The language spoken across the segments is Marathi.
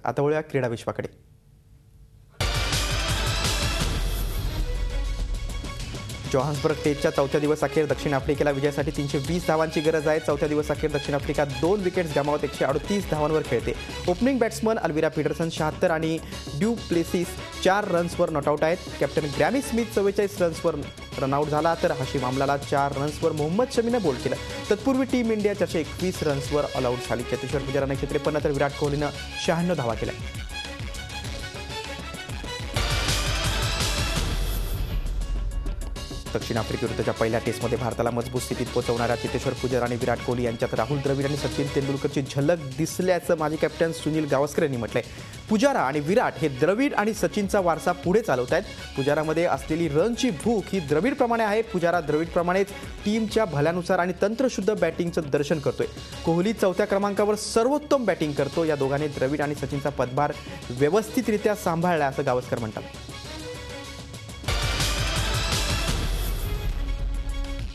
आता वळूया क्रीडा विश्वाकडे। जोहान्सबर्ग टेस्टच्या चौथ्या दिवस अखेर दक्षिण आफ्रिकेला विजयासाठी 320 धावांची गरज आहे। चौथ्या दिवस अखेर दक्षिण आफ्रिका 2 विकेट्स गमावत 138 धावांवर खेळते। ओपनिंग बॅट्समन अल्विरा पीटरसन 76 आणि ड्यू प्लेसिस 4 रन्सवर नॉटआउट आहेत। कॅप्टन ग्रॅमी स्मिथ 44 रन्सवर रनआउट झाला, तर हशीम आमलाला 4 रन्सवर मोहम्मद शमीने बोल्ड केलं। तत्पूर्वी टीम इंडिया 421 रन्सवर ऑल आउट झाली। चेतेश्वर पुजाराने 153 तर विराट कोहलीनं 96 धावा केल्या। दक्षिण आफ्रिकेविरुद्धच्या पहिल्या टेस्टमध्ये भारताला मजबूत स्थितीत पोहोचवणाऱ्या चेतेश्वर पुजारा आणि विराट कोहली यांच्यात राहुल द्रविड आणि सचिन तेंडुलकरची झलक दिसल्याचं माजी कॅप्टन सुनील गावस्कर यांनी म्हटलंय। पुजारा आणि विराट हे द्रविड आणि सचिनचा वारसा पुढे चालवत आहेत। पुजारामध्ये असलेली रनची भूक ही द्रविडप्रमाणे आहे। पुजारा द्रविडप्रमाणेच टीमच्या भल्यानुसार आणि तंत्रशुद्ध बॅटिंगचं दर्शन करतोय। कोहली 4थ्या क्रमांकावर सर्वोत्तम बॅटिंग करतो। या दोघांनी द्रविड आणि सचिनचा पदभार व्यवस्थितरित्या सांभाळला असं गावस्कर म्हणतात।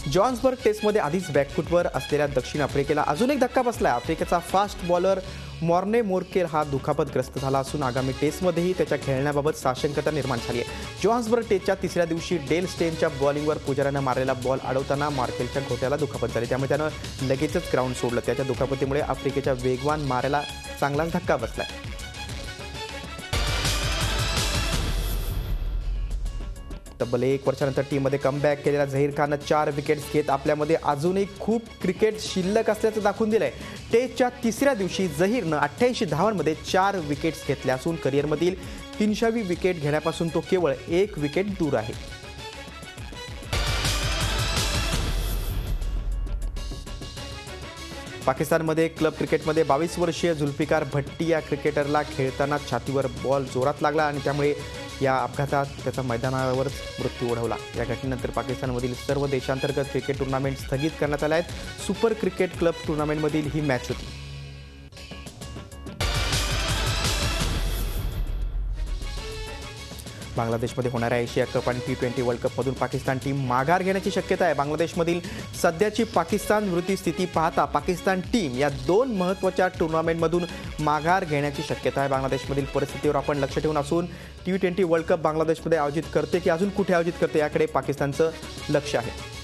जोहान्सबर्ग टेस्टमध्ये आधीच बॅकफुटवर असलेल्या दक्षिण आफ्रिकेला अजून एक धक्का बसलाय। आफ्रिकेचा फास्ट बॉलर मॉर्ने मोर्केल हा दुखापतग्रस्त झाला असून आगामी टेस्टमध्येही त्याच्या खेळण्याबाबत साशंकता निर्माण झाली आहे। जोहान्सबर्ग टेस्टच्या तिसऱ्या दिवशी डेल स्टेनच्या बॉलिंगवर पुजारानं मारलेला बॉल अडवताना मार्केलच्या घोट्याला दुखापत झाली, त्यामुळे त्यानं लगेचच ग्राउंड सोडलं। त्याच्या दुखापतीमुळे आफ्रिकेच्या वेगवान मारायला चांगलाच धक्का बसलाय। तब्बल 1 वर्षानंतर टीममध्ये कमबॅक केलेला झहीर खाननं 4 विकेट्स घेत आपल्यामध्ये अजूनही खूप क्रिकेट शिल्लक असल्याचं दाखवून दिलंय। टेस्टच्या तिसऱ्या दिवशी झहीरनं 88 धावांमध्ये 4 विकेट्स घेतल्या असून करिअरमधील 300वी विकेट घेण्यापासून तो केवळ 1 विकेट दूर आहे। पाकिस्तानमध्ये क्लब क्रिकेटमध्ये 22 वर्षीय जुल्फिकार भट्टी या क्रिकेटरला खेळताना छातीवर बॉल जोरात लागला आणि त्यामुळे या अपघातात त्याचा मैदानावरच मृत्यू ओढवला। या घटनेनंतर पाकिस्तानमधील सर्व देशांतर्गत क्रिकेट टुर्नामेंट स्थगित करण्यात आल्या आहेत। सुपर क्रिकेट क्लब टुर्नामेंटमधील ही मॅच होती। बांगलादेशमध्ये होणाऱ्या एशिया कप आणि T20 वर्ल्ड कपमधून पाकिस्तान टीम माघार घेण्याची शक्यता आहे। बांगलादेशमधील सध्याची पाकिस्तान विरुद्ध स्थिती पाहता पाकिस्तान टीम या 2 महत्त्वाच्या टुर्नामेंटमधून माघार घेण्याची शक्यता आहे। बांगलादेशमधील परिस्थितीवर आपण लक्ष ठेवून असून T20 वर्ल्ड कप बांगलादेशमध्ये आयोजित करते की अजून कुठे आयोजित करते याकडे पाकिस्तानचं लक्ष आहे।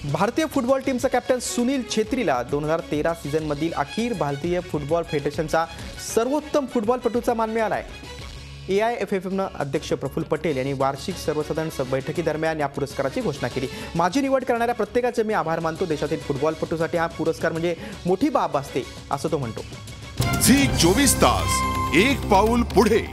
भारतीय फुटबॉल टीमचा कॅप्टन सुनील छेत्रीला 2013 सीझनमधील अखिल भारतीय फुटबॉल फेडरेशनचा सर्वोत्तम फुटबॉलपटूचा मान मिळाला आहे। AIFFनं अध्यक्ष प्रफुल्ल पटेल यांनी वार्षिक सर्वसाधारण बैठकीदरम्यान या पुरस्काराची घोषणा केली। माझी निवड करणाऱ्या प्रत्येकाचे मी आभार मानतो। देशातील फुटबॉलपटूसाठी हा पुरस्कार म्हणजे मोठी बाब असते असं तो म्हणतो। झी 24 तास एक पाऊल पुढे।